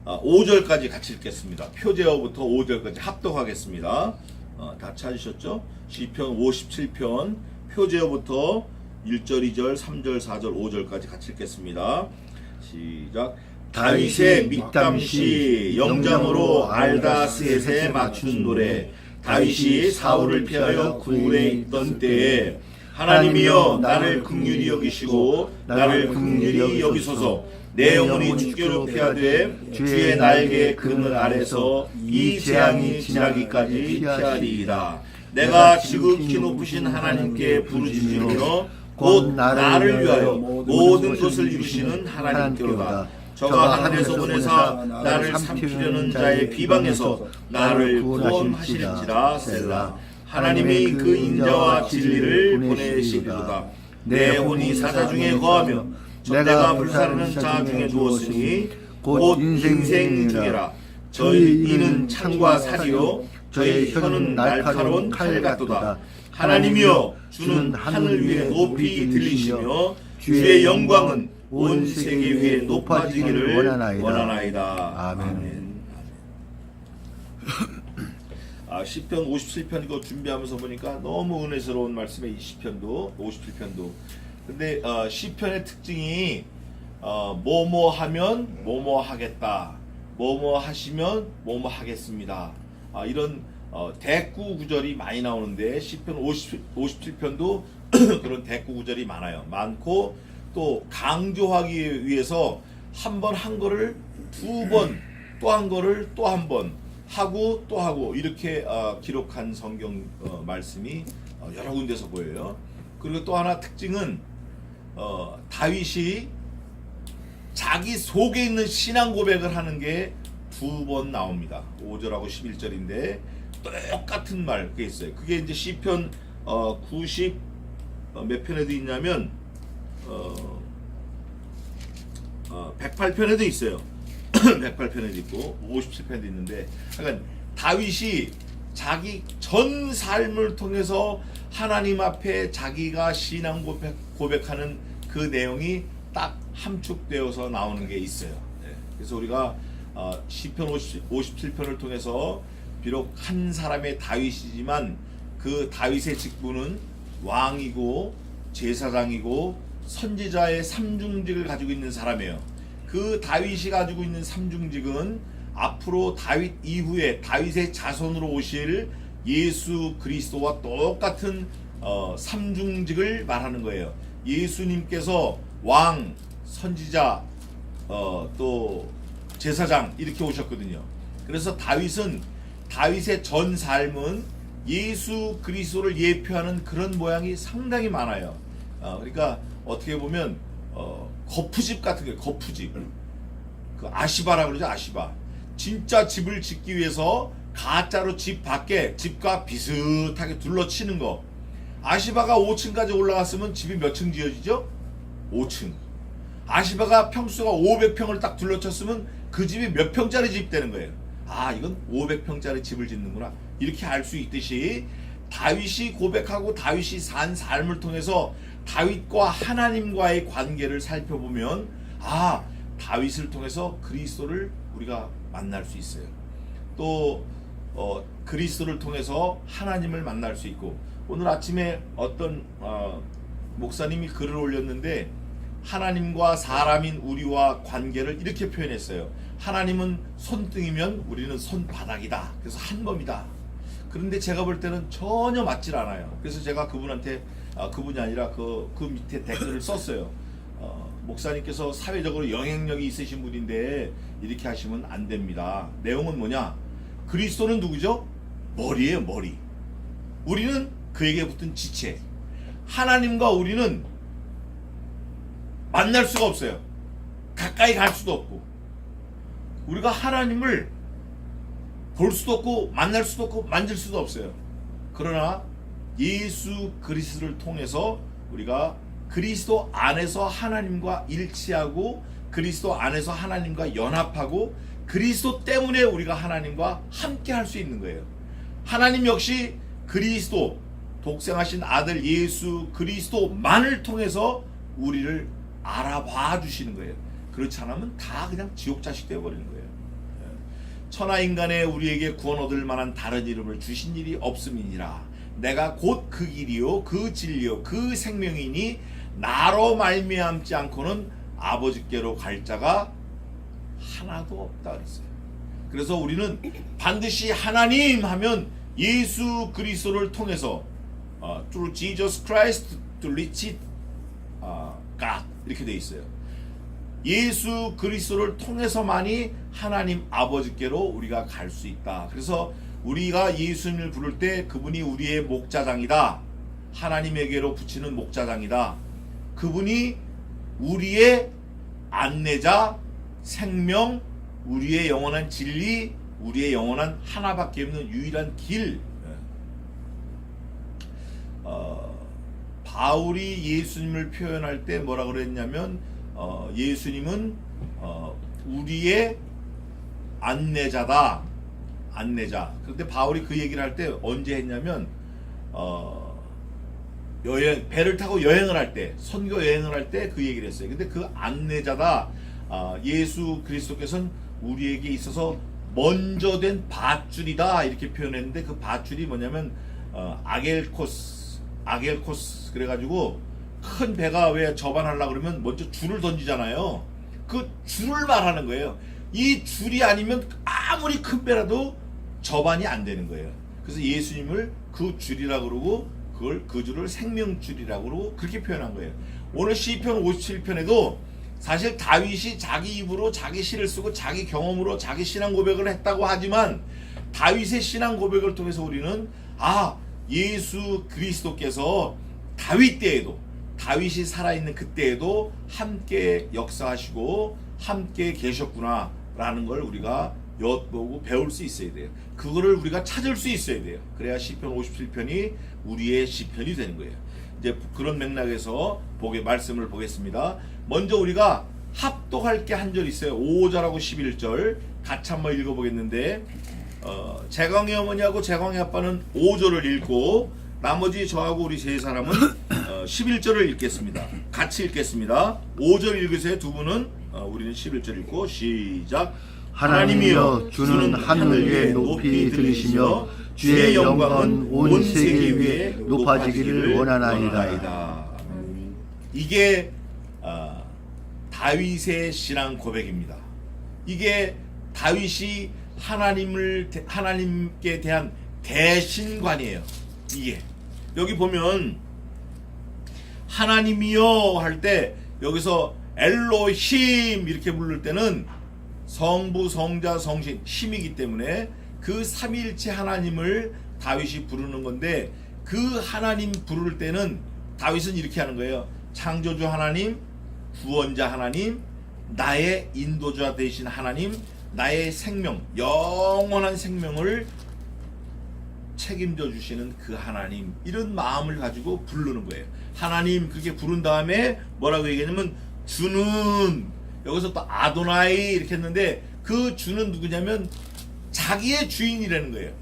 5절까지 같이 읽겠습니다. 표제어부터 5절까지 합독하겠습니다. 다 찾으셨죠? 시편 57편 표제어부터 1절, 2절, 3절, 4절, 5절까지 같이 읽겠습니다. 시작. 다윗의 밑담시 영장으로 알다스엣에 맞춘 노래. 다윗이 사울을 피하여 굴에 있던 때에 하나님이여 나를 긍휼히 여기시고 나를 긍휼히 여기소서. 내 영혼이 주께로 피하되 주의 날개의 그늘 아래서 이 재앙이 지나기까지 피하리이다. 내가 지극히 높으신 하나님께 부르짖으며 곧 나를 위하여 모든 것을 주시는 하나님께로다. 저가 하늘에서 보내사 나를 삼키려는 자의 비방에서 나를 구원하시리라. 셀라. 하나님이 그 인자와 진리를 보내시리로다. 내 혼이 사자 중에 거하며 내가 불사르는 자 중에 누웠으니 곧 인생 중이라. 저희 이는 창과 살이요 저희 혀는 날카로운 칼 같도다. 하나님이여 주는 하늘 위에 높이 들리시며 주의 영광은 온 세계 위에 높아지기를 원하나이다. 아멘. 시편 57편 이거 준비하면서 보니까 너무 은혜스러운 말씀에 이 시편도 57편도. 근데 시편의 특징이 뭐뭐 하면 뭐뭐 하겠다, 뭐뭐 하시면 뭐뭐 하겠습니다. 이런 대꾸 구절이 많이 나오는데 시편 57편도 그런 대꾸 구절이 많고 또 강조하기 위해서 한 번 한 거를 두 번, 또 한 거를 또 한 번 하고 또 하고 이렇게 기록한 성경 말씀이 여러 군데서 보여요. 그리고 또 하나 특징은 다윗이 자기 속에 있는 신앙 고백을 하는 게 두 번 나옵니다. 5절하고 11절인데 똑같은 말 그게 있어요. 그게 이제 시편 90 몇 편에도 있냐면 108편에도 있어요. 108편에도 있고 57편에도 있는데, 그러니까 다윗이 자기 전 삶을 통해서 하나님 앞에 자기가 신앙 고백하는 그 내용이 딱 함축되어서 나오는 게 있어요. 그래서 우리가 시편 57편을 통해서 비록 한 사람의 다윗이지만 그 다윗의 직분은 왕이고 제사장이고 선지자의 삼중직을 가지고 있는 사람이에요. 그 다윗이 가지고 있는 삼중직은 앞으로 다윗 이후에 다윗의 자손으로 오실 예수 그리스도와 똑같은 삼중직을 말하는 거예요. 예수님께서 왕, 선지자, 또 제사장 이렇게 오셨거든요. 그래서 다윗의 전 삶은 예수 그리스도를 예표하는 그런 모양이 상당히 많아요. 그러니까 어떻게 보면 거푸집 같은 게 거푸집, 그 아시바라고 그러죠. 아시바. 진짜 집을 짓기 위해서 가짜로 집 밖에 집과 비슷하게 둘러치는 거. 아시바가 5층까지 올라갔으면 집이 몇 층 지어지죠? 5층. 아시바가 평수가 500평을 딱 둘러쳤으면 그 집이 몇 평짜리 집 되는 거예요. 이건 500평짜리 집을 짓는구나. 이렇게 알 수 있듯이 다윗이 고백하고 다윗이 산 삶을 통해서 다윗과 하나님과의 관계를 살펴보면 다윗을 통해서 그리스도를 우리가 만날 수 있어요. 또 그리스도를 통해서 하나님을 만날 수 있고, 오늘 아침에 어떤 목사님이 글을 올렸는데 하나님과 사람인 우리와 관계를 이렇게 표현했어요. 하나님은 손등이면 우리는 손바닥이다. 그래서 한 몸이다. 그런데 제가 볼 때는 전혀 맞질 않아요. 그래서 제가 그분한테 그분이 아니라 그 밑에 댓글을 썼어요. 목사님께서 사회적으로 영향력이 있으신 분인데 이렇게 하시면 안 됩니다. 내용은 뭐냐? 그리스도는 누구죠? 머리예요, 머리. 우리는 그에게 붙은 지체. 하나님과 우리는 만날 수가 없어요. 가까이 갈 수도 없고, 우리가 하나님을 볼 수도 없고 만날 수도 없고 만질 수도 없어요. 그러나 예수 그리스도를 통해서 우리가 그리스도 안에서 하나님과 일치하고 그리스도 안에서 하나님과 연합하고 그리스도 때문에 우리가 하나님과 함께 할 수 있는 거예요. 하나님 역시 그리스도 독생하신 아들 예수 그리스도만을 통해서 우리를 알아봐 주시는 거예요. 그렇지 않으면 다 그냥 지옥 자식 되어버리는 거예요. 천하 인간에 우리에게 구원 얻을 만한 다른 이름을 주신 일이 없음이니라. 내가 곧 그 길이요 그 진리요 그 생명이니 나로 말미암지 않고는 아버지께로 갈 자가 하나도 없다 그랬어요. 그래서 우리는 반드시 하나님 하면 예수 그리스도를 통해서 through Jesus Christ to reach God 이렇게 돼 있어요. 예수 그리스도를 통해서만이 하나님 아버지께로 우리가 갈 수 있다. 그래서 우리가 예수님을 부를 때 그분이 우리의 목자장이다. 하나님에게로 붙이는 목자장이다. 그분이 우리의 안내자, 생명, 우리의 영원한 진리, 우리의 영원한 하나밖에 없는 유일한 길. 바울이 예수님을 표현할 때 뭐라 그랬냐면 예수님은 우리의 안내자다. 안내자. 그런데 바울이 그 얘기를 할 때 언제 했냐면 배를 타고 여행을 할 때, 선교 여행을 할 때 그 얘기를 했어요. 근데 그 안내자다. 예수 그리스도께서는 우리에게 있어서 먼저 된 밧줄이다 이렇게 표현했는데 그 밧줄이 뭐냐면 아겔코스 그래가지고 큰 배가 왜 저반하려고 그러면 먼저 줄을 던지잖아요. 그 줄을 말하는 거예요. 이 줄이 아니면 아무리 큰 배라도 저반이 안 되는 거예요. 그래서 예수님을 그 줄이라고 그러고 그 줄을 생명줄이라고 그러고 그렇게 표현한 거예요. 오늘 시편 57편에도 사실 다윗이 자기 입으로 자기 시를 쓰고 자기 경험으로 자기 신앙 고백을 했다고 하지만 다윗의 신앙 고백을 통해서 우리는 예수 그리스도께서 다윗 때에도 다윗이 살아있는 그때에도 함께 역사하시고 함께 계셨구나 라는 걸 우리가 엿보고 배울 수 있어야 돼요. 그거를 우리가 찾을 수 있어야 돼요. 그래야 시편 57편이 우리의 시편이 되는 거예요. 이제 그런 맥락에서 말씀을 보겠습니다. 먼저 우리가 합독할 게 한 절 있어요. 5절하고 11절 같이 한번 읽어보겠는데 재광이 어머니하고 재광이 아빠는 5절을 읽고 나머지 저하고 우리 세 사람은 11절을 읽겠습니다. 같이 읽겠습니다. 5절 읽으세요. 두 분은 우리는 11절 읽고 시작. 하나님이여 주는 하늘 위에 높이 들리시며 주의 영광은 온 세계 위에 높아지기를 원하나이다. 이게 다윗의 신앙 고백입니다. 이게 다윗이 하나님께 대한 대신관이에요. 이게 여기 보면 하나님이여 할 때 여기서 엘로힘 이렇게 부를 때는 성부, 성자, 성신, 힘이기 때문에 그 삼위일체 하나님을 다윗이 부르는 건데 그 하나님 부를 때는 다윗은 이렇게 하는 거예요. 창조주 하나님, 구원자 하나님, 나의 인도자 되신 하나님, 나의 생명, 영원한 생명을 책임져 주시는 그 하나님, 이런 마음을 가지고 부르는 거예요. 하나님 그렇게 부른 다음에 뭐라고 얘기하냐면 주는, 여기서 또 아도나이 이렇게 했는데 그 주는 누구냐면 자기의 주인이라는 거예요.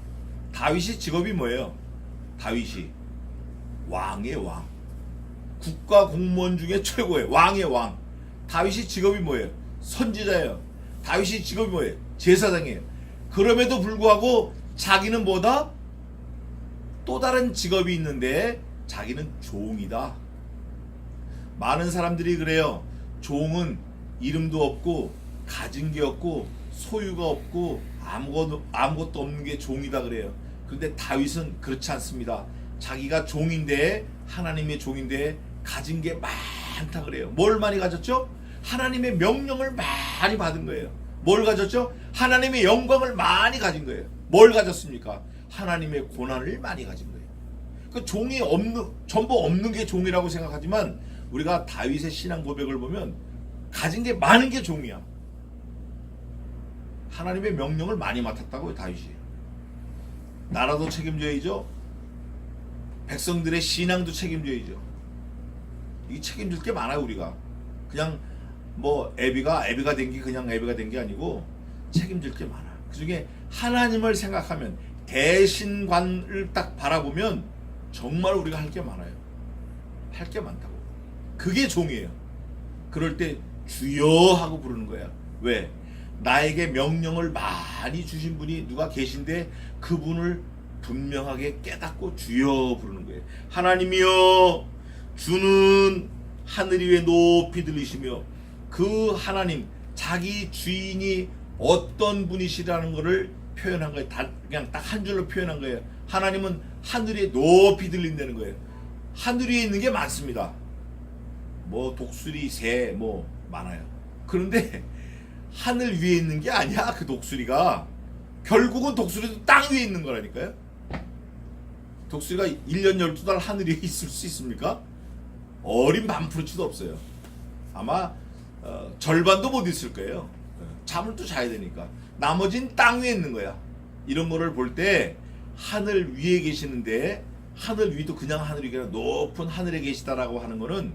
다윗이 직업이 뭐예요? 다윗이 왕의 왕, 국가 공무원 중에 최고예요. 왕의 왕. 다윗이 직업이 뭐예요? 선지자예요. 다윗이 직업이 뭐예요? 제사장이에요. 그럼에도 불구하고 자기는 뭐다? 또 다른 직업이 있는데 자기는 종이다. 많은 사람들이 그래요. 종은 이름도 없고 가진 게 없고 소유가 없고 아무것도 없는 게 종이다 그래요. 그런데 다윗은 그렇지 않습니다. 자기가 종인데, 하나님의 종인데 가진 게 많다 그래요. 뭘 많이 가졌죠? 하나님의 명령을 많이 받은 거예요. 뭘 가졌죠? 하나님의 영광을 많이 가진 거예요. 뭘 가졌습니까? 하나님의 고난을 많이 가진 거예요. 그 종이 전부 없는 게 종이라고 생각하지만 우리가 다윗의 신앙 고백을 보면 가진 게 많은 게 종이야. 하나님의 명령을 많이 맡았다고요, 다윗이. 나라도 책임져야죠. 백성들의 신앙도 책임져야죠. 이 책임질 게 많아요, 우리가. 그냥 뭐 애비가 된 게 그냥 애비가 된 게 아니고 책임질 게 많아. 그 중에 하나님을 생각하면, 대신관을 딱 바라보면 정말 우리가 할 게 많아요. 할 게 많다고. 그게 종이에요. 그럴 때 주여 하고 부르는 거야. 왜? 나에게 명령을 많이 주신 분이 누가 계신데 그분을 분명하게 깨닫고 주여 부르는 거예요. 하나님이여 주는 하늘 위에 높이 들리시며 그 하나님 자기 주인이 어떤 분이시라는 것을 표현한 거예요. 그냥 딱 한 줄로 표현한 거예요. 하나님은 하늘 위에 높이 들린다는 거예요. 하늘 위에 있는 게 많습니다. 뭐 독수리, 새 뭐 많아요. 그런데 하늘 위에 있는 게 아니야. 그 독수리가 결국은 독수리도 땅 위에 있는 거라니까요. 독수리가 1년 12달 하늘 위에 있을 수 있습니까? 어린 반프로치도 없어요. 아마 절반도 못 있을 거예요. 잠을 또 자야 되니까. 나머지는 땅 위에 있는 거야. 이런 거를 볼 때 하늘 위에 계시는데 하늘 위도 그냥 하늘이 아니라 높은 하늘에 계시다라고 하는 거는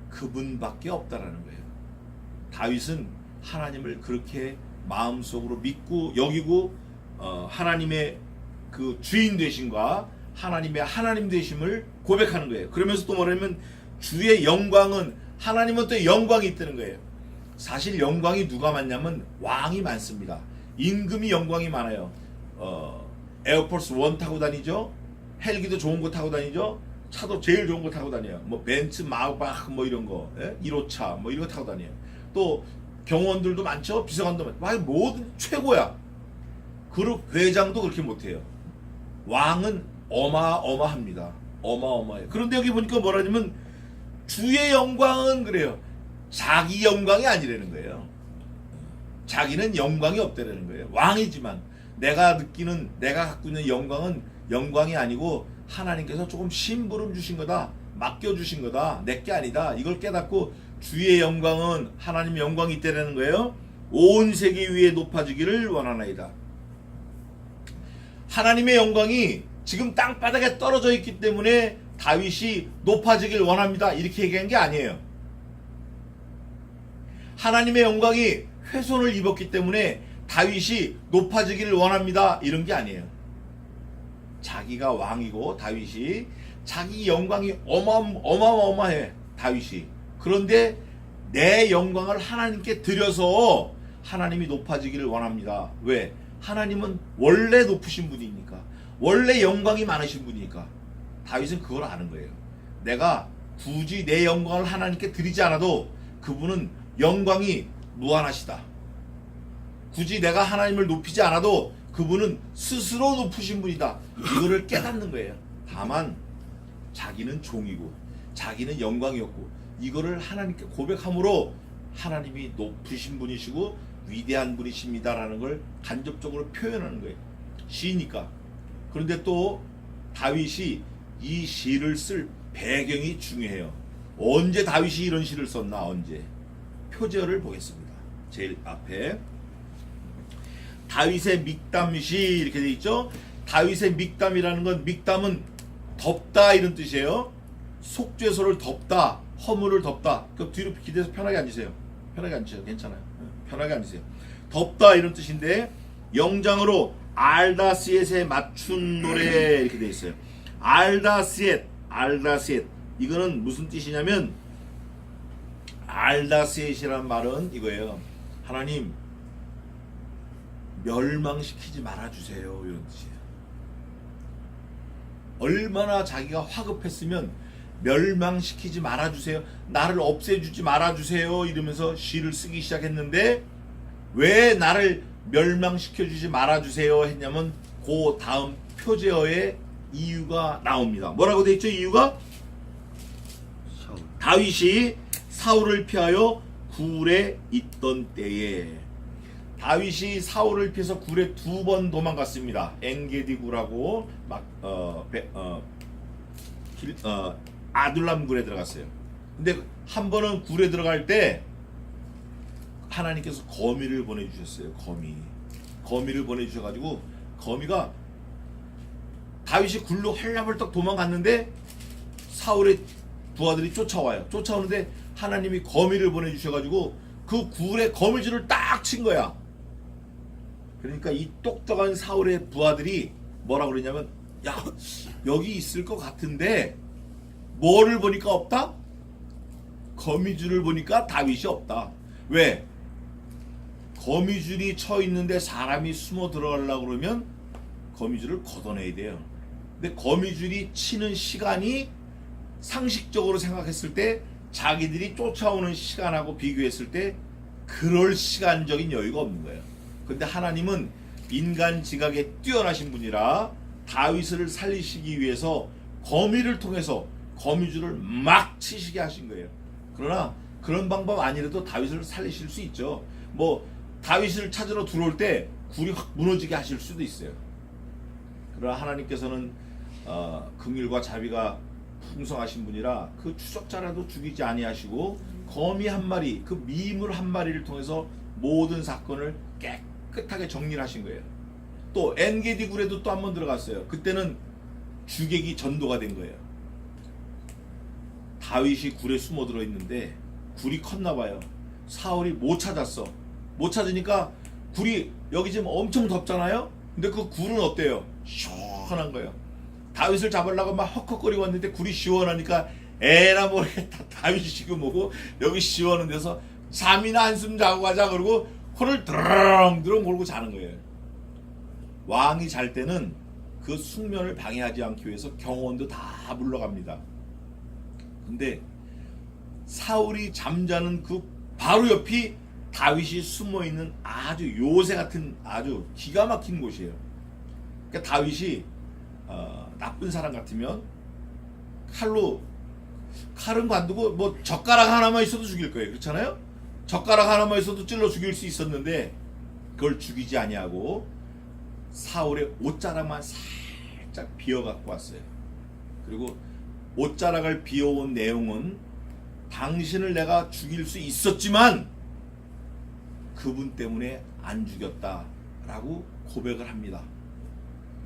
그분밖에 없다라는 거예요. 다윗은 하나님을 그렇게 마음속으로 믿고 여기고 하나님의 그 주인 되심과 하나님의 하나님 되심을 고백하는 거예요. 그러면서 또 뭐냐면 주의 영광은 하나님은 또 영광이 있다는 거예요. 사실 영광이 누가 많냐면 왕이 많습니다. 임금이 영광이 많아요. 에어포스 1 타고 다니죠. 헬기도 좋은 거 타고 다니죠. 차도 제일 좋은 거 타고 다녀요. 뭐 벤츠, 마우바흐 뭐 이런 거, 1호차 뭐 이런 거 타고 다녀요. 또 경호원들도 많죠. 비서관도 많죠. 모든 최고야. 그룹 회장도 그렇게 못해요. 왕은 어마어마합니다. 어마어마해요. 그런데 여기 보니까 뭐라냐면 주의 영광은 그래요. 자기 영광이 아니라는 거예요. 자기는 영광이 없다라는 거예요. 왕이지만 내가 느끼는 내가 갖고 있는 영광은 영광이 아니고 하나님께서 조금 심부름 주신 거다. 맡겨주신 거다. 내게 아니다. 이걸 깨닫고 주의 영광은 하나님의 영광이 있다라는 거예요. 온 세계 위에 높아지기를 원하나이다. 하나님의 영광이 지금 땅바닥에 떨어져 있기 때문에 다윗이 높아지길 원합니다. 이렇게 얘기한 게 아니에요. 하나님의 영광이 훼손을 입었기 때문에 다윗이 높아지기를 원합니다. 이런 게 아니에요. 자기가 왕이고 다윗이 자기 영광이 어마어마해. 다윗이. 그런데 내 영광을 하나님께 드려서 하나님이 높아지기를 원합니다. 왜? 하나님은 원래 높으신 분이니까. 원래 영광이 많으신 분이니까. 다윗은 그걸 아는 거예요. 내가 굳이 내 영광을 하나님께 드리지 않아도 그분은 영광이 무한하시다. 굳이 내가 하나님을 높이지 않아도 그분은 스스로 높으신 분이다. 이거를 깨닫는 거예요. 다만 자기는 종이고 자기는 영광이었고 이거를 하나님께 고백함으로 하나님이 높으신 분이시고 위대한 분이십니다라는 걸 간접적으로 표현하는 거예요. 시니까. 그런데 또 다윗이 이 시를 쓸 배경이 중요해요. 언제 다윗이 이런 시를 썼나? 언제? 표제어를 보겠습니다. 제일 앞에 다윗의 믹담시 이렇게 돼 있죠. 다윗의 믹담이라는 건 믹담은 덮다 이런 뜻이에요. 속죄소를 덮다, 허물을 덮다. 그 뒤로 기대서 편하게 앉으세요. 편하게 앉으세요. 괜찮아요. 편하게 앉으세요. 덮다 이런 뜻인데 영장으로 알다시엣에 맞춘 노래 이렇게 돼 있어요. 알다시엣 이거는 무슨 뜻이냐면 알다시엣이란 말은 이거예요. 하나님 멸망시키지 말아주세요 이런 뜻이에요. 얼마나 자기가 화급했으면 멸망시키지 말아주세요. 나를 없애주지 말아주세요 이러면서 시를 쓰기 시작했는데 왜 나를 멸망시켜주지 말아주세요 했냐면 그 다음 표제어의 이유가 나옵니다. 뭐라고 돼 있죠? 이유가 다윗이 사울을 피하여 굴에 있던 때에 다윗이 사울을 피해서 굴에 2번 도망갔습니다. 엔게디 굴하고 아둘람 굴에 들어갔어요. 근데 한 번은 굴에 들어갈 때 하나님께서 거미를 보내주셨어요. 거미를 보내주셔가지고 거미가 다윗이 굴로 헐레벌떡 도망갔는데 사울의 부하들이 쫓아와요. 쫓아오는데 하나님이 거미를 보내주셔가지고 그 굴에 거미줄을 딱 친 거야. 그러니까 이 똑똑한 사울의 부하들이 뭐라 그러냐면 야 여기 있을 것 같은데 뭐를 보니까 없다? 거미줄을 보니까 다윗이 없다. 왜? 거미줄이 쳐 있는데 사람이 숨어 들어가려고 그러면 거미줄을 걷어내야 돼요. 근데 거미줄이 치는 시간이 상식적으로 생각했을 때 자기들이 쫓아오는 시간하고 비교했을 때 그럴 시간적인 여유가 없는 거예요. 근데 하나님은 인간 지각에 뛰어나신 분이라 다윗을 살리시기 위해서 거미를 통해서 거미줄을 막 치시게 하신 거예요. 그러나 그런 방법 아니라도 다윗을 살리실 수 있죠. 뭐 다윗을 찾으러 들어올 때 굴이 확 무너지게 하실 수도 있어요. 그러나 하나님께서는 긍휼과 자비가 풍성하신 분이라 그 추적자라도 죽이지 아니하시고 거미 한 마리, 그 미물 한 마리를 통해서 모든 사건을 깨끗하게 정리를 하신 거예요. 또 엔게디 굴에도 또 한 번 들어갔어요. 그때는 주객이 전도가 된 거예요. 다윗이 굴에 숨어 들어 있는데 굴이 컸나 봐요. 사울이 못 찾았어. 못 찾으니까 굴이 여기 지금 엄청 덥잖아요. 근데 그 굴은 어때요? 시원한 거예요. 다윗을 잡으려고 막 헉헉거리고 왔는데 굴이 시원하니까 에라 모르겠다. 다윗이 지금 오고 여기 시원한 데서 잠이나 한숨 자고 가자 그러고 코를 드렁드렁 몰고 자는 거예요. 왕이 잘 때는 그 숙면을 방해하지 않기 위해서 경호원도 다 물러갑니다. 근데 사울이 잠자는 그 바로 옆이 다윗이 숨어있는 아주 요새 같은 아주 기가 막힌 곳이에요. 그러니까 다윗이 나쁜 사람 같으면 칼은 관두고 뭐 젓가락 하나만 있어도 죽일 거예요. 그렇잖아요? 젓가락 하나만 있어도 찔러 죽일 수 있었는데 그걸 죽이지 아니하고 사울의 옷자락만 살짝 비워 갖고 왔어요. 그리고 옷자락을 비워온 내용은 당신을 내가 죽일 수 있었지만 그분 때문에 안 죽였다라고 고백을 합니다.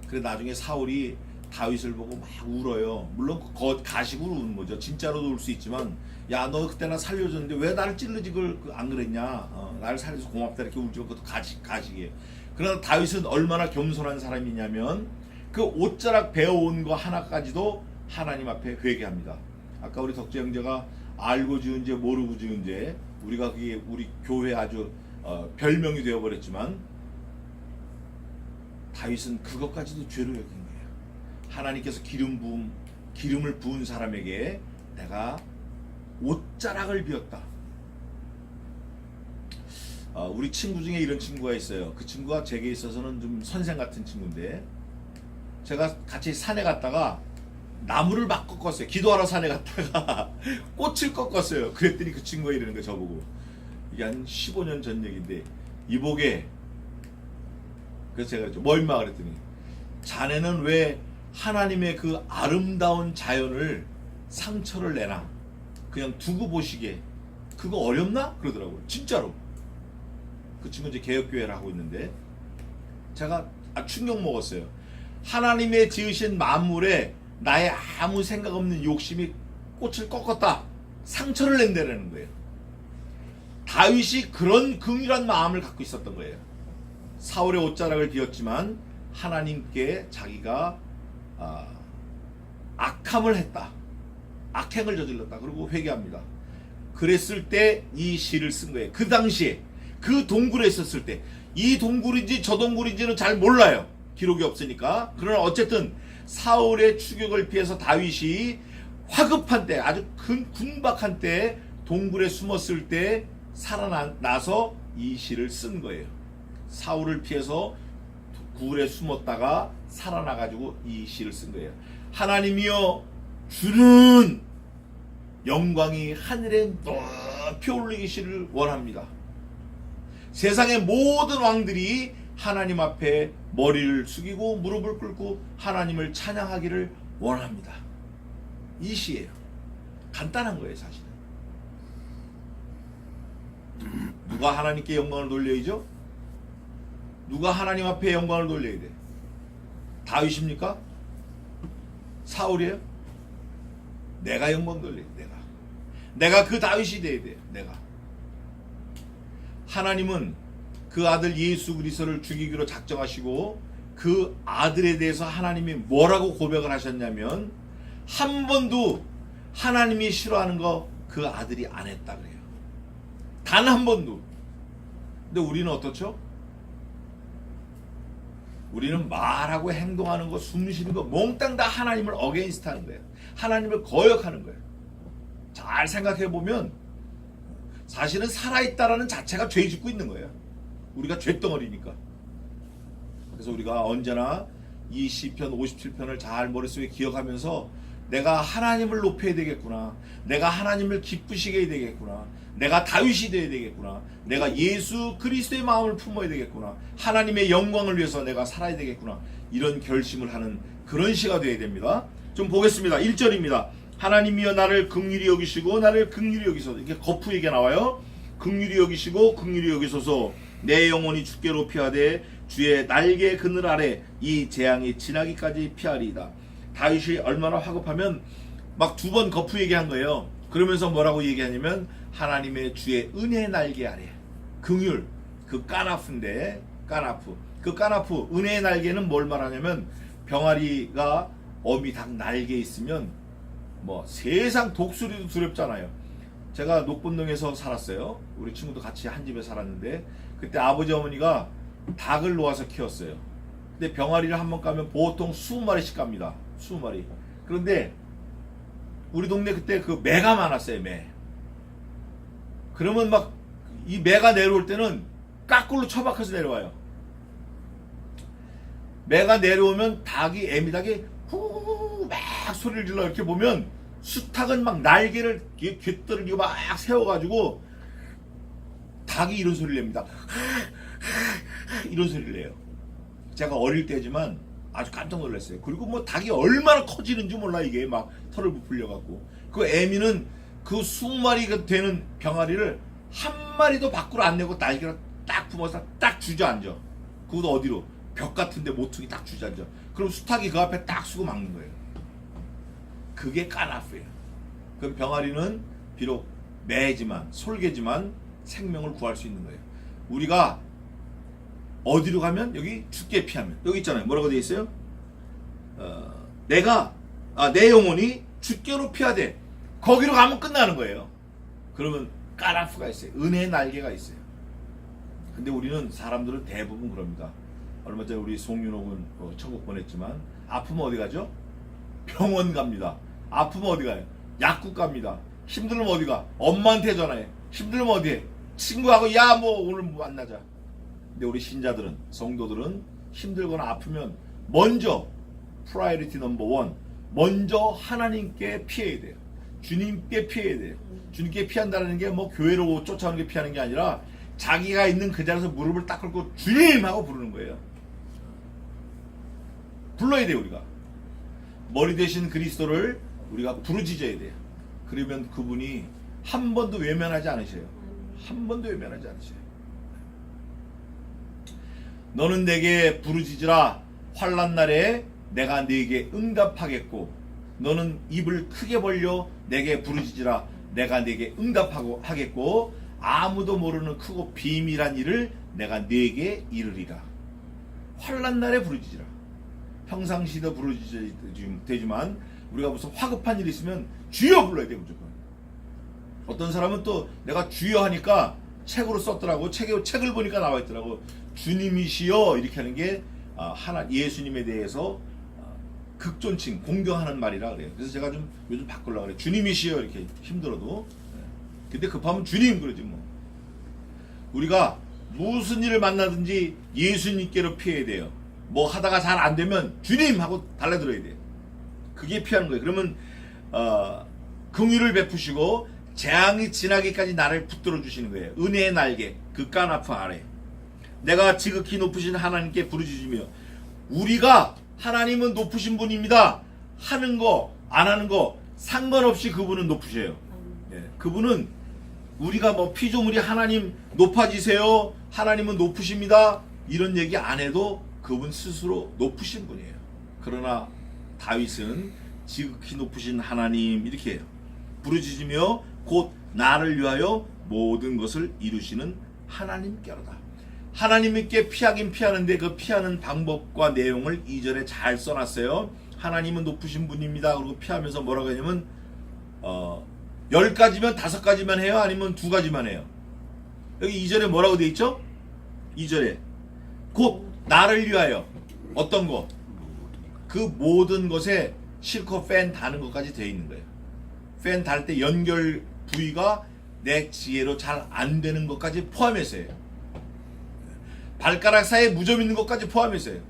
그래 나중에 사울이 다윗을 보고 막 울어요. 물론 가식으로 우는 거죠. 진짜로도 울 수 있지만 야 너 그때 나 살려줬는데 왜 나를 찔르지 안 그랬냐. 나를 살려서 고맙다 이렇게 울지만 그것도 가식이에요. 그러나 다윗은 얼마나 겸손한 사람이냐면 그 옷자락 베어온 거 하나까지도 하나님 앞에 회개합니다. 아까 우리 덕재 형제가 알고 지은 죄 모르고 지은 죄 우리가 그게 우리 교회 아주 별명이 되어버렸지만 다윗은 그것까지도 죄로 여긴 거예요. 하나님께서 기름을 부은 사람에게 내가 옷자락을 비웠다. 우리 친구 중에 이런 친구가 있어요. 그 친구가 제게 있어서는 좀 선생 같은 친구인데 제가 같이 산에 갔다가 나무를 막 꺾었어요. 기도하러 산에 갔다가 꽃을 꺾었어요. 그랬더니 그 친구가 이러는 거예요. 저보고 이게 한 15년 전 얘기인데 이보게 그래서 제가 뭐 임마 그랬더니 자네는 왜 하나님의 그 아름다운 자연을 상처를 내나 그냥 두고 보시게 그거 어렵나? 그러더라고요. 진짜로. 그 친구 이제 개혁교회를 하고 있는데 제가 충격 먹었어요. 하나님의 지으신 만물에 나의 아무 생각 없는 욕심이 꽃을 꺾었다. 상처를 낸다는 거예요. 다윗이 그런 긍휼한 마음을 갖고 있었던 거예요. 사울의 옷자락을 비웠지만 하나님께 자기가 악함을 했다. 악행을 저질렀다. 그리고 회개합니다. 그랬을 때 이 시를 쓴 거예요. 그 당시에 그 동굴에 있었을 때 이 동굴인지 저 동굴인지는 잘 몰라요. 기록이 없으니까. 그러나 어쨌든 사울의 추격을 피해서 다윗이 화급한 때 아주 군박한 때 동굴에 숨었을 때 살아나서 이 시를 쓴 거예요. 사울을 피해서 굴에 숨었다가 살아나가지고 이 시를 쓴 거예요. 하나님이여 주는 영광이 하늘에 높이 올리기를 원합니다. 세상의 모든 왕들이 하나님 앞에 머리를 숙이고 무릎을 꿇고 하나님을 찬양하기를 원합니다. 이 시예요. 간단한 거예요, 사실은. 누가 하나님께 영광을 돌려야죠? 누가 하나님 앞에 영광을 돌려야 돼? 다윗입니까? 사울이에요? 내가 영광 돌려야 돼. 내가 그 다윗이 돼야 돼. 내가. 하나님은 그 아들 예수 그리스도를 죽이기로 작정하시고 그 아들에 대해서 하나님이 뭐라고 고백을 하셨냐면 한 번도 하나님이 싫어하는 거 그 아들이 안 했다 그래요. 단 한 번도. 근데 우리는 어떻죠? 우리는 말하고 행동하는 거, 숨 쉬는 거 몽땅 다 하나님을 어게인스트 하는 거예요. 하나님을 거역하는 거예요. 잘 생각해 보면 사실은 살아있다라는 자체가 죄 짓고 있는 거예요. 우리가 죄덩어리니까. 그래서 우리가 언제나 이 시편 57편을 잘 머릿속에 기억하면서 내가 하나님을 높여야 되겠구나. 내가 하나님을 기쁘시게 해야 되겠구나. 내가 다윗이 되어야 되겠구나. 내가 예수 그리스도의 마음을 품어야 되겠구나. 하나님의 영광을 위해서 내가 살아야 되겠구나. 이런 결심을 하는 그런 시가 되어야 됩니다. 좀 보겠습니다. 1절입니다. 하나님이여 나를 긍휼히 여기시고 나를 긍휼히 여기소서. 이렇게 거푸이게 나와요. 긍휼히 여기시고 긍휼히 여기소서. 내 영혼이 주께로 피하되 주의 날개 그늘 아래 이 재앙이 지나기까지 피하리이다. 다윗이 얼마나 화급하면 막 두 번 거푸 얘기한 거예요. 그러면서 뭐라고 얘기하냐면 하나님의 주의 은혜 날개 아래 긍휼, 그 까나프인데 까나프, 그 까나프 은혜의 날개는 뭘 말하냐면 병아리가 어미 닭 날개에 있으면 뭐 세상 독수리도 두렵잖아요. 제가 녹본동에서 살았어요. 우리 친구도 같이 한 집에 살았는데 그때 아버지 어머니가 닭을 놓아서 키웠어요. 근데 병아리를 한번 까면 보통 20마리씩 갑니다. 20마리. 그런데 우리 동네 그때 그 매가 많았어요. 매. 그러면 막 이 매가 내려올 때는 까꿀로 처박혀서 내려와요. 매가 내려오면 닭이 애미닭이 후막 소리를 질러 이렇게 보면 수탉은 막 날개를 귓들을 막 세워가지고 닭이 이런 소리를 냅니다. 이런 소리를 내요. 제가 어릴 때지만 아주 깜짝 놀랐어요. 그리고 뭐 닭이 얼마나 커지는지 몰라. 이게 막 털을 부풀려갖고 그 애미는 그 20마리가 되는 병아리를 한 마리도 밖으로 안 내고 날개를 딱 품어서 딱 주저앉아. 그것도 어디로? 벽 같은데 모퉁이 딱 주저앉아. 그럼 수탉이 그 앞에 딱 쓰고 막는 거예요. 그게 까나프예요. 그 병아리는 비록 매지만 솔개지만 생명을 구할 수 있는 거예요. 우리가 어디로 가면 여기 죽게 피하면 여기 있잖아요. 뭐라고 되어 있어요? 내 영혼이 죽게로 피하되 거기로 가면 끝나는 거예요. 그러면 까나프가 있어요. 은혜의 날개가 있어요. 근데 우리는 사람들은 대부분 그럽니다. 얼마 전에 우리 송윤옥은 천국 보냈지만 아프면 어디 가죠? 병원 갑니다. 아프면 어디 가요? 약국 갑니다. 힘들면 어디 가? 엄마한테 전화해. 힘들면 어디 해? 친구하고 야 뭐 오늘 뭐 만나자. 근데 우리 신자들은 성도들은 힘들거나 아프면 먼저 프라이어리티 넘버 원 먼저 하나님께 피해야 돼요. 주님께 피해야 돼요. 주님께 피한다는 게 뭐 교회로 쫓아오는 게 피하는 게 아니라 자기가 있는 그 자리에서 무릎을 딱 꿇고 주님 하고 부르는 거예요. 불러야 돼요. 우리가 머리 대신 그리스도를 우리가 부르짖어야 돼요. 그러면 그분이 한 번도 외면하지 않으셔요. 한 번도 외면하지 않으셔요. 너는 내게 부르짖으라. 환난 날에 내가 네게 응답하겠고 너는 입을 크게 벌려 내게 부르짖으라. 내가 네게 응답하고 하겠고 아무도 모르는 크고 비밀한 일을 내가 네게 이르리라. 환난 날에 부르짖으라. 평상시도 부르짖어야 되지만 우리가 무슨 화급한 일이 있으면 주여 불러야 돼. 무조건. 어떤 사람은 또 내가 주여 하니까 책으로 썼더라고. 책을 보니까 나와 있더라고. 주님이시여 이렇게 하는 게 예수님에 대해서 극존칭 공경하는 말이라 그래요. 그래서 제가 좀 요즘 바꾸려고 그래요. 주님이시여 이렇게 힘들어도. 근데 급하면 주님 그러지 뭐. 우리가 무슨 일을 만나든지 예수님께로 피해야 돼요. 뭐 하다가 잘 안 되면 주님 하고 달라들어야 돼요. 그게 피하는 거예요. 그러면 긍휼을 베푸시고 재앙이 지나기까지 나를 붙들어 주시는 거예요. 은혜의 날개 그 까나프 아래 내가 지극히 높으신 하나님께 부르짖으며 우리가 하나님은 높으신 분입니다. 하는 거 안 하는 거 상관없이 그분은 높으셔요. 예, 그분은 우리가 뭐 피조물이 하나님 높아지세요. 하나님은 높으십니다. 이런 얘기 안 해도 그분 스스로 높으신 분이에요. 그러나 다윗은 지극히 높으신 하나님 이렇게 해요. 부르짖으며 곧 나를 위하여 모든 것을 이루시는 하나님께로다. 하나님께 피하긴 피하는데 그 피하는 방법과 내용을 2절에 잘 써놨어요. 하나님은 높으신 분입니다. 그리고 피하면서 뭐라고 하냐면 10가지면 5가지만 해요? 아니면 2가지만 해요? 여기 2절에 뭐라고 되어 있죠? 2절에 곧 나를 위하여 어떤 거? 그 모든 것에 실컷 팬 다는 것까지 되어 있는 거예요. 팬 달 때 연결 부위가 내 지혜로 잘 안 되는 것까지 포함해서요. 발가락 사이에 무좀 있는 것까지 포함해서요.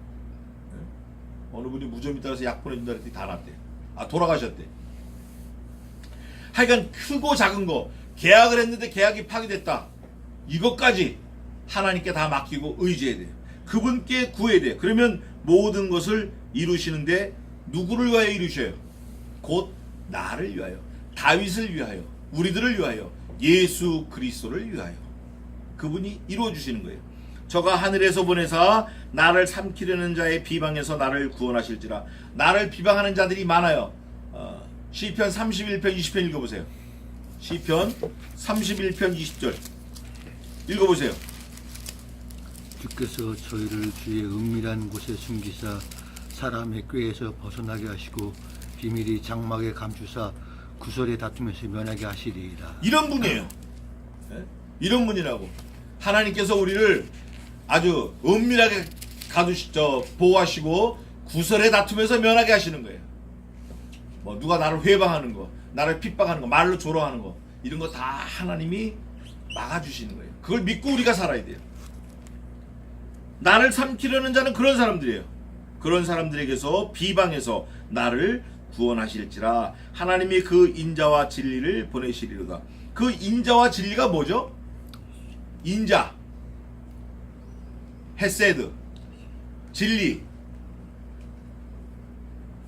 어느 분이 무좀이 따라서 약 보내준다 그랬더니 다 났대. 아, 돌아가셨대. 하여간 크고 작은 거, 계약을 했는데 계약이 파기됐다. 이것까지 하나님께 다 맡기고 의지해야 돼요. 그분께 구해야 돼요. 그러면 모든 것을 이루시는데 누구를 위하여 이루셔요? 곧 나를 위하여, 다윗을 위하여, 우리들을 위하여, 예수 그리스도를 위하여. 그분이 이루어 주시는 거예요. 저가 하늘에서 보내사 나를 삼키려는 자의 비방에서 나를 구원하실지라. 나를 비방하는 자들이 많아요. 시편 31편 20편 읽어보세요. 시편 31편 20절 읽어보세요. 주께서 저희를 주의 은밀한 곳에 숨기사 사람의 꾀에서 벗어나게 하시고 비밀이 장막에 감추사 구설의 다툼에서 면하게 하시리이다. 이런 분이에요. 이런 분이라고. 하나님께서 우리를 아주 은밀하게 보호하시고 구설의 다툼에서 면하게 하시는 거예요. 뭐 누가 나를 회방하는 거, 나를 핍박하는 거, 말로 조롱하는 거, 이런 거 다 하나님이 막아주시는 거예요. 그걸 믿고 우리가 살아야 돼요. 나를 삼키려는 자는 그런 사람들이에요. 그런 사람들에게서 비방해서 나를 구원하실지라. 하나님이 그 인자와 진리를 보내시리로다. 그 인자와 진리가 뭐죠? 인자, 헤세드, 진리.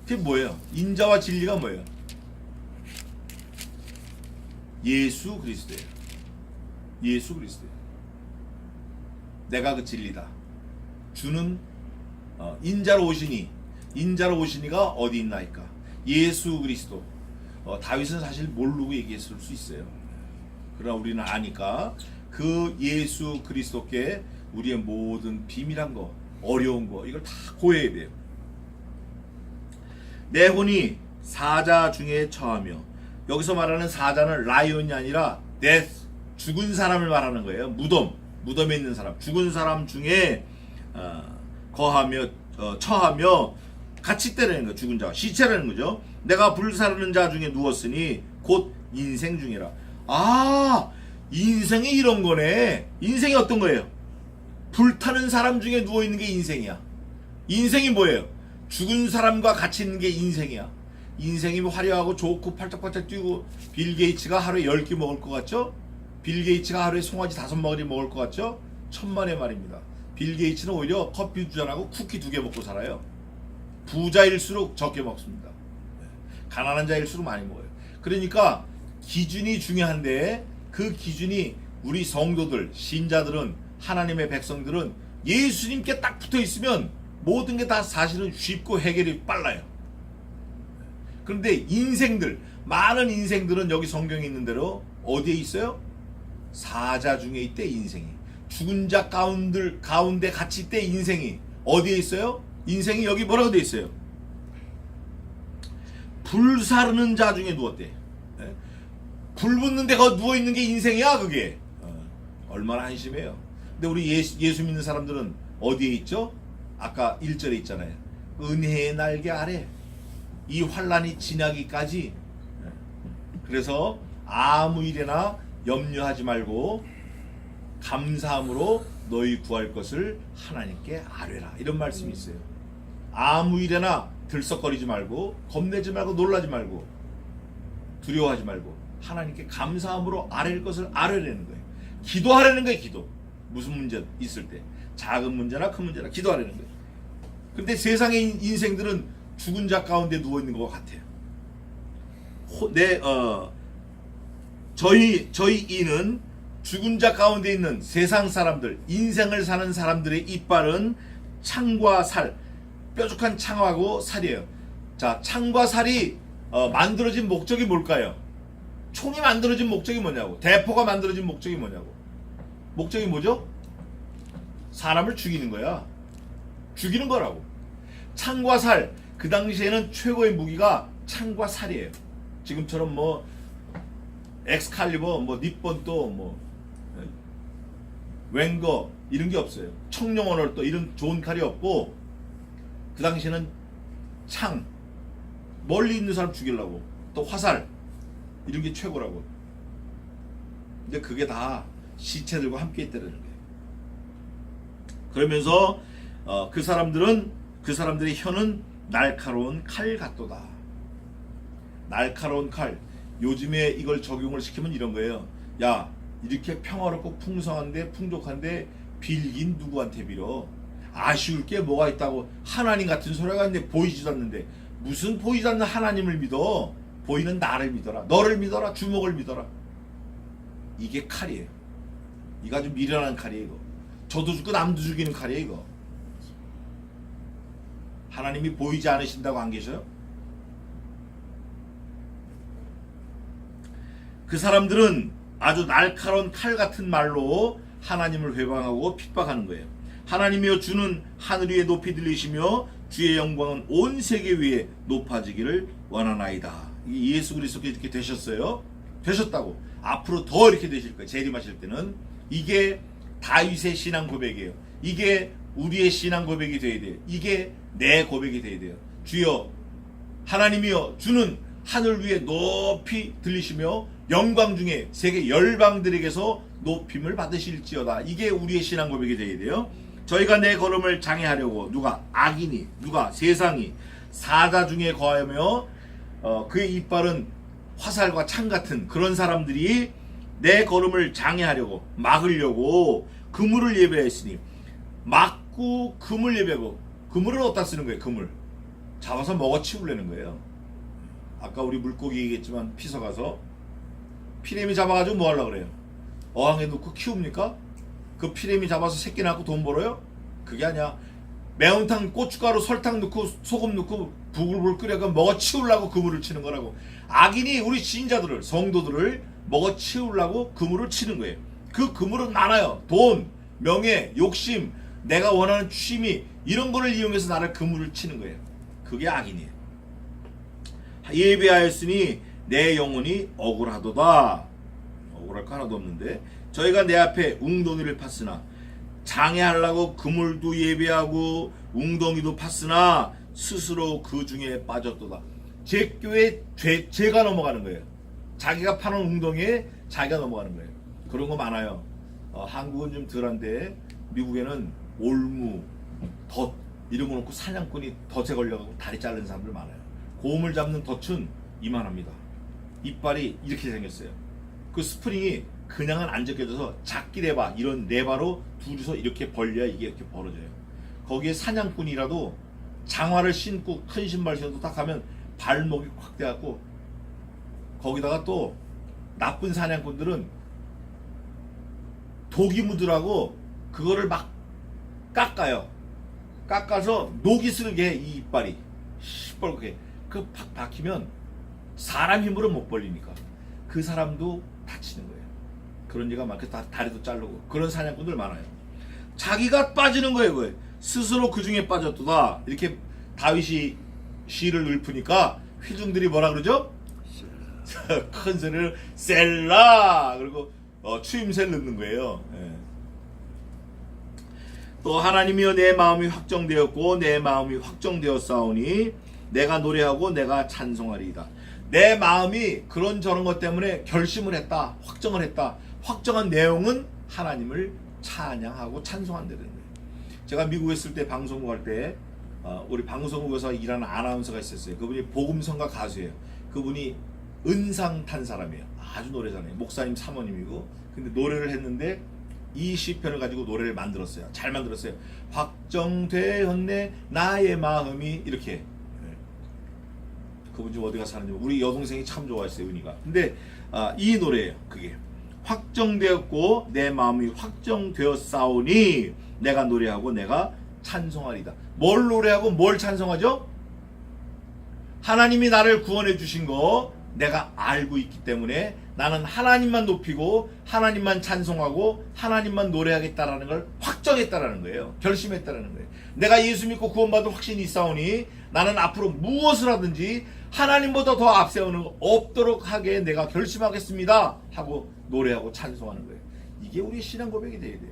그게 뭐예요? 인자와 진리가 뭐예요? 예수 그리스도예요. 예수 그리스도예요. 내가 그 진리다. 주는 인자로 오시니, 인자로 오시니가 어디 있나이까? 예수 그리스도. 다윗은 사실 모르고 얘기했을 수 있어요. 그러나 우리는 아니까 그 예수 그리스도께 우리의 모든 비밀한 거, 어려운 거, 이걸 다 고해야 돼요. 내 혼이 사자 중에 처하며, 여기서 말하는 사자는 라이온이 아니라 데스, 죽은 사람을 말하는 거예요. 무덤에 있는 사람, 죽은 사람 중에 거하며 처하며 같이 있다는 거. 죽은 자가 시체라는 거죠. 내가 불사르는 자 중에 누웠으니 곧 인생 중이라. 아, 인생이 이런 거네. 인생이 어떤 거예요? 불타는 사람 중에 누워있는 게 인생이야. 인생이 뭐예요? 죽은 사람과 같이 있는 게 인생이야. 인생이 화려하고 좋고 팔짝팔짝 뛰고, 빌 게이츠가 하루에 10끼 먹을 것 같죠? 빌 게이츠가 하루에 송아지 5마리 먹을 것 같죠? 천만의 말입니다. 빌 게이츠는 오히려 커피 2잔하고 쿠키 2개 먹고 살아요. 부자일수록 적게 먹습니다. 가난한 자일수록 많이 먹어요. 그러니까 기준이 중요한데, 그 기준이 우리 성도들, 신자들은, 하나님의 백성들은 예수님께 딱 붙어 있으면 모든 게 다 사실은 쉽고 해결이 빨라요. 그런데 인생들, 많은 인생들은 여기 성경에 있는 대로 어디에 있어요? 사자 중에 있대. 인생이 죽은 자 가운데 같이 있대. 인생이 어디에 있어요? 인생이 여기 뭐라고 돼 있어요? 불사르는 자 중에 누웠대. 불 붙는 데 거 누워 있는 게 인생이야. 그게 얼마나 한심해요. 근데 우리 예수 믿는 사람들은 어디에 있죠? 아까 1절에 있잖아요. 은혜의 날개 아래, 이 환란이 지나기까지. 그래서 아무 일에나 염려하지 말고 감사함으로 너희 구할 것을 하나님께 아뢰라. 이런 말씀이 있어요. 아무 일에나 들썩거리지 말고, 겁내지 말고, 놀라지 말고, 두려워하지 말고 하나님께 감사함으로 아뢰는 것을 아뢰라는 거예요. 기도하라는 거예요. 기도. 무슨 문제 있을 때, 작은 문제나 큰 문제나 기도하라는 거예요. 근데 세상의 인생들은 죽은 자 가운데 누워 있는 것 같아요. 저희 이는 죽은 자 가운데 있는 세상 사람들, 인생을 사는 사람들의 이빨은 창과 살, 뾰족한 창하고 살이에요. 자, 창과 살이 만들어진 목적이 뭘까요? 총이 만들어진 목적이 뭐냐고. 대포가 만들어진 목적이 뭐냐고. 목적이 뭐죠? 사람을 죽이는 거야. 죽이는 거라고. 창과 살, 그 당시에는 최고의 무기가 창과 살이에요. 지금처럼 뭐 엑스칼리버, 뭐 니폰또, 뭐 웬거, 이런 게 없어요. 청룡언을 또 이런 좋은 칼이 없고 그 당시에는 창 멀리 있는 사람 죽이려고 또 화살 이런 게 최고라고. 근데 그게 다 시체들과 함께 있다는 거예요. 그러면서 그 사람들의 혀는 날카로운 칼 같도다. 날카로운 칼. 요즘에 이걸 적용을 시키면 이런 거예요. 야, 이렇게 평화롭고 풍성한데 풍족한데 빌긴 누구한테 빌어? 아쉬울 게 뭐가 있다고. 하나님 같은 소리가 있는데 보이지도 않는데 무슨 보이지 않는 하나님을 믿어? 보이는 나를 믿어라. 너를 믿어라. 주먹을 믿어라. 이게 칼이에요. 이거 아주 미련한 칼이에요. 이거. 저도 죽고 남도 죽이는 칼이에요. 이거. 하나님이 보이지 않으신다고 안 계셔요? 그 사람들은 아주 날카로운 칼 같은 말로 하나님을 회방하고 핍박하는 거예요. 하나님이여 주는 하늘 위에 높이 들리시며 주의 영광은 온 세계 위에 높아지기를 원하나이다. 예수 그리스도께 이렇게 되셨어요. 되셨다고. 앞으로 더 이렇게 되실 거예요. 재림하실 때는. 이게 다윗의 신앙 고백이에요. 이게 우리의 신앙 고백이 되어야 돼요. 이게 내 고백이 되어야 돼요. 주여 하나님이여 주는 하늘 위에 높이 들리시며 영광 중에 세계 열방들에게서 높임을 받으실지어다. 이게 우리의 신앙 고백이 되어야 돼요. 저희가 내 걸음을 장애하려고 누가 악인이 누가 세상이 사자 중에 거하며 그의 이빨은 화살과 창 같은 그런 사람들이 내 걸음을 장애하려고 막으려고 그물을 예배했으니 막고 그물 예배하고 그물을 어디다 쓰는 거예요? 그물 잡아서 먹어치우려는 거예요. 아까 우리 물고기 얘기했지만 피서가서 피레미 잡아가지고 뭐 하려고 그래요? 어항에 넣고 키웁니까? 그 피레미 잡아서 새끼 낳고 돈 벌어요? 그게 아니야. 매운탕 고춧가루 설탕 넣고 소금 넣고 부글부글 끓여서 먹어치우려고 그물을 치는 거라고. 악인이 우리 지인자들을 성도들을 먹어치우려고 그물을 치는 거예요. 그 그물은 많아요. 돈, 명예, 욕심, 내가 원하는 취미 이런 거를 이용해서 나를 그물을 치는 거예요. 그게 악인이에요. 예배하였으니 내 영혼이 억울하도다. 억울할 거 하나도 없는데 저희가 내 앞에 웅덩이를 팠으나 장애하려고 그물도 예배하고 웅덩이도 팠으나 스스로 그 중에 빠졌도다. 제 교회 죄가 넘어가는 거예요. 자기가 파는 웅덩이에 자기가 넘어가는 거예요. 그런 거 많아요. 한국은 좀 덜한데 미국에는 올무, 덫 이런 거 놓고 사냥꾼이 덫에 걸려가고 다리 자른 사람들 많아요. 곰을 잡는 덫은 이만합니다. 이빨이 이렇게 생겼어요. 그 스프링이 그냥은 안 제껴져서 작기 레바 이런 레바로 둘이서 이렇게 벌려야 이게 이렇게 벌어져요. 거기에 사냥꾼이라도 장화를 신고 큰 신발 신어도 딱 하면 발목이 확 돼갖고 거기다가 또 나쁜 사냥꾼들은 독이 묻으라고 그거를 막 깎아요. 깎아서 녹이 슬게 해, 이 이빨이 시뻘겋게 그 팍 박히면 사람 힘으로 못 벌리니까 그 사람도 다치는 거예요. 그런 얘가 많고 다리도 자르고 그런 사냥꾼들 많아요. 자기가 빠지는 거예요. 그거에. 스스로 그 중에 빠졌도다. 이렇게 다윗이 시를 읊으니까 회중들이 뭐라 그러죠? 큰 소리를 셀라 그리고 추임새를 넣는 거예요. 예. 또 하나님이여 내 마음이 확정되었고 내 마음이 확정되었사오니 내가 노래하고 내가 찬송하리이다. 내 마음이 그런 저런 것 때문에 결심을 했다. 확정을 했다. 확정한 내용은 하나님을 찬양하고 찬송한다는 거예요. 제가 미국에 있을 때 방송국 할 때 우리 방송국에서 일하는 아나운서가 있었어요. 그분이 복음성가 가수예요. 그분이 은상 탄 사람이에요. 아주 노래 잘해요. 목사님 사모님이고 근데 노래를 했는데 이 시편을 가지고 노래를 만들었어요. 잘 만들었어요. 확정되었네 나의 마음이 이렇게. 그분 좀 어디가 사는지 우리 여동생이 참 좋아했어요. 은희가. 근데 이 노래예요. 그게 확정되었고 내 마음이 확정되었사오니 내가 노래하고 내가 찬송하리다. 뭘 노래하고 뭘 찬송하죠? 하나님이 나를 구원해 주신 거 내가 알고 있기 때문에 나는 하나님만 높이고 하나님만 찬송하고 하나님만 노래하겠다라는 걸 확정했다라는 거예요. 결심했다라는 거예요. 내가 예수 믿고 구원받을 확신이 있사오니 나는 앞으로 무엇을 하든지 하나님보다 더 앞세우는 거 없도록 하게 내가 결심하겠습니다 하고 노래하고 찬송하는 거예요. 이게 우리 신앙 고백이 돼야 돼요.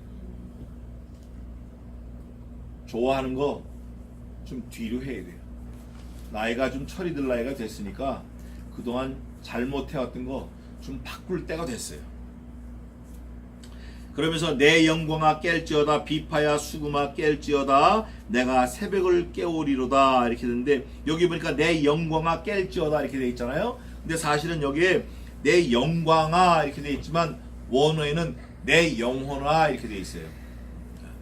좋아하는 거 좀 뒤로 해야 돼요. 나이가 좀 철이 들 나이가 됐으니까 그동안 잘못해왔던 거 좀 바꿀 때가 됐어요. 그러면서 내 영광아 깰지어다 비파야 수금아 깰지어다 내가 새벽을 깨우리로다 이렇게 되는데, 여기 보니까 내 영광아 깰지어다 이렇게 되어 있잖아요. 근데 사실은 여기에 내 영광아 이렇게 되어 있지만 원어에는 내 영혼아 이렇게 되어 있어요.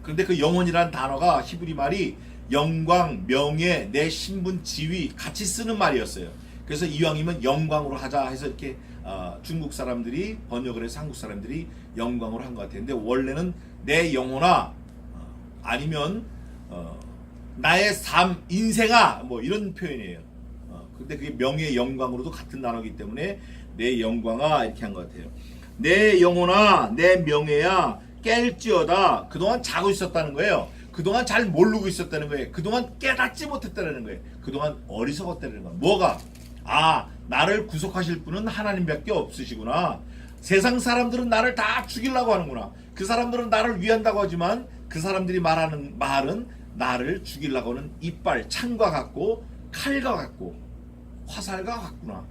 그런데 그 영혼이라는 단어가 히브리 말이 영광, 명예, 내 신분, 지위 같이 쓰는 말이었어요. 그래서 이왕이면 영광으로 하자 해서 이렇게 중국 사람들이 번역을 해서 한국 사람들이 영광으로 한 것 같아요. 근데 원래는 내 영혼아 아니면 나의 삶, 인생아 뭐 이런 표현이에요. 근데 그게 명예, 영광으로도 같은 단어이기 때문에 내 영광아 이렇게 한 것 같아요. 내 영혼아, 내 명예야 깰지어다. 그동안 자고 있었다는 거예요. 그동안 잘 모르고 있었다는 거예요. 그동안 깨닫지 못했다는 거예요. 그동안 어리석었다는 거예요. 뭐가? 나를 구속하실 분은 하나님밖에 없으시구나. 세상 사람들은 나를 다 죽이려고 하는구나. 그 사람들은 나를 위한다고 하지만 그 사람들이 말하는 말은 나를 죽이려고 하는 이빨, 창과 같고 칼과 같고 화살과 같구나.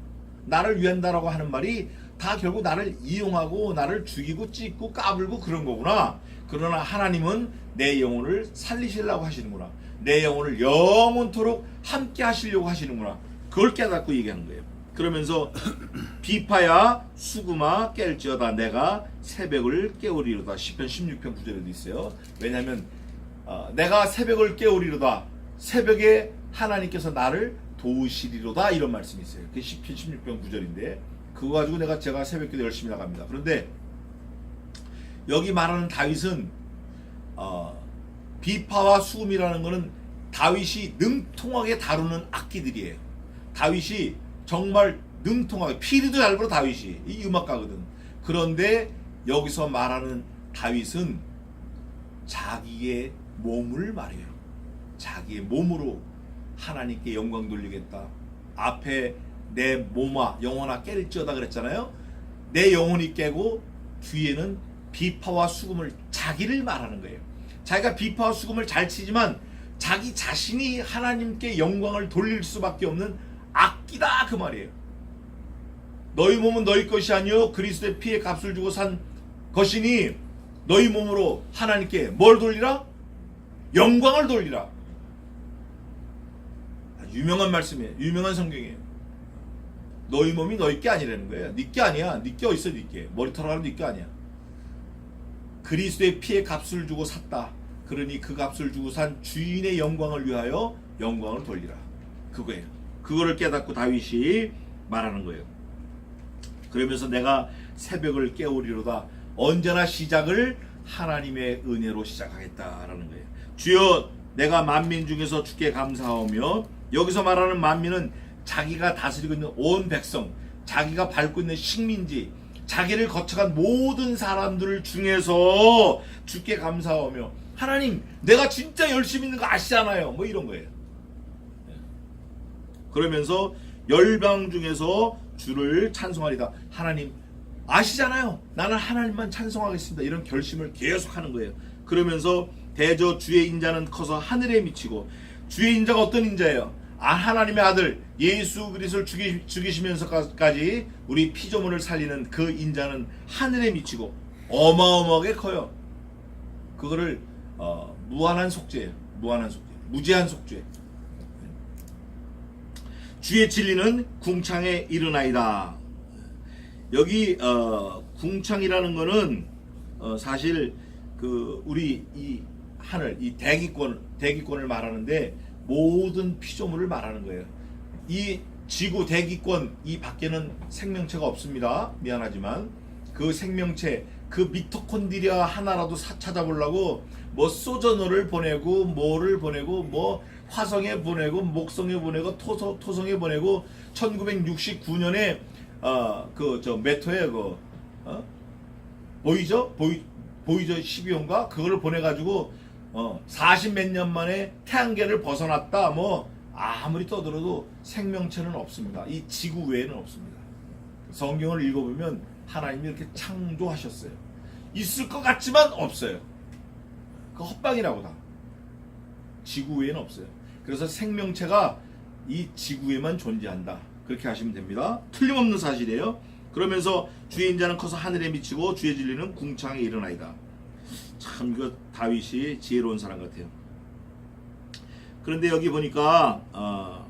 나를 위한다라고 하는 말이 다 결국 나를 이용하고 나를 죽이고 찢고 까불고 그런 거구나. 그러나 하나님은 내 영혼을 살리시려고 하시는구나. 내 영혼을 영원토록 함께 하시려고 하시는구나. 그걸 깨닫고 얘기하는 거예요. 그러면서 비파야 수금아 깰지어다 내가 새벽을 깨우리로다. 시편 16편 9절에도 있어요. 왜냐하면 내가 새벽을 깨우리로다. 새벽에 하나님께서 나를 도우시리로다 이런 말씀이 있어요. 그게 시편 16편 9절인데 그거 가지고 제가 새벽기도 열심히 나갑니다. 그런데 여기 말하는 다윗은 비파와 수금이라는 것은 다윗이 능통하게 다루는 악기들이에요. 다윗이 정말 능통하게 피리도 잘 불어. 다윗이 이 음악가거든. 그런데 여기서 말하는 다윗은 자기의 몸을 말해요. 자기의 몸으로 하나님께 영광 돌리겠다. 앞에 내 몸아 영혼아 깰지어다 그랬잖아요. 내 영혼이 깨고 뒤에는 비파와 수금을 자기를 말하는 거예요. 자기가 비파와 수금을 잘 치지만 자기 자신이 하나님께 영광을 돌릴 수밖에 없는 악기다 그 말이에요. 너희 몸은 너희 것이 아니요 그리스도의 피의 값을 주고 산 것이니 너희 몸으로 하나님께 뭘 돌리라? 영광을 돌리라. 유명한 말씀이에요. 유명한 성경이에요. 너희 몸이 너희 게 아니라는 거예요. 네 게 아니야. 네 게 어딨어 네 게. 머리털 하는 네 게 아니야. 그리스도의 피의 값을 주고 샀다. 그러니 그 값을 주고 산 주인의 영광을 위하여 영광을 돌리라. 그거예요. 그거를 깨닫고 다윗이 말하는 거예요. 그러면서 내가 새벽을 깨우리로다. 언제나 시작을 하나님의 은혜로 시작하겠다라는 거예요. 주여 내가 만민 중에서 주께 감사하며, 여기서 말하는 만민은 자기가 다스리고 있는 온 백성, 자기가 밟고 있는 식민지, 자기를 거쳐간 모든 사람들 중에서 주께 감사하며, 하나님 내가 진짜 열심히 있는 거 아시잖아요. 뭐 이런 거예요. 그러면서 열방 중에서 주를 찬송하리다. 하나님 아시잖아요. 나는 하나님만 찬송하겠습니다. 이런 결심을 계속하는 거예요. 그러면서 대저 주의 인자는 커서 하늘에 미치고, 주의 인자가 어떤 인자예요? 하나님의 아들 예수 그리스도를 죽이시면서까지 우리 피조물을 살리는 그 인자는 하늘에 미치고 어마어마하게 커요. 그거를 무한한 속죄예요. 무한한 속죄, 무제한 속죄. 주의 진리는 궁창에 이르나이다. 여기 궁창이라는 거는 사실 그 우리 이 하늘, 이 대기권을 말하는데 모든 피조물을 말하는 거예요. 이 지구 대기권 이 밖에는 생명체가 없습니다. 미안하지만 그 생명체, 그 미토콘드리아 하나라도 찾아보려고 뭐 소저너를 보내고 뭐를 보내고 뭐 화성에 보내고 목성에 보내고 토성에 보내고 1969년에 메토에 보이저 12호인가 그거를 보내가지고 40몇 년 만에 태양계를 벗어났다. 뭐 아무리 떠들어도 생명체는 없습니다. 이 지구 외에는 없습니다. 성경을 읽어보면 하나님이 이렇게 창조하셨어요. 있을 것 같지만 없어요. 그 헛방이라고 다. 지구 위에는 없어요. 그래서 생명체가 이 지구에만 존재한다. 그렇게 하시면 됩니다. 틀림없는 사실이에요. 그러면서 주의 인자는 커서 하늘에 미치고 주의 진리는 궁창에 이르나이다. 참 이거 다윗이 지혜로운 사람 같아요. 그런데 여기 보니까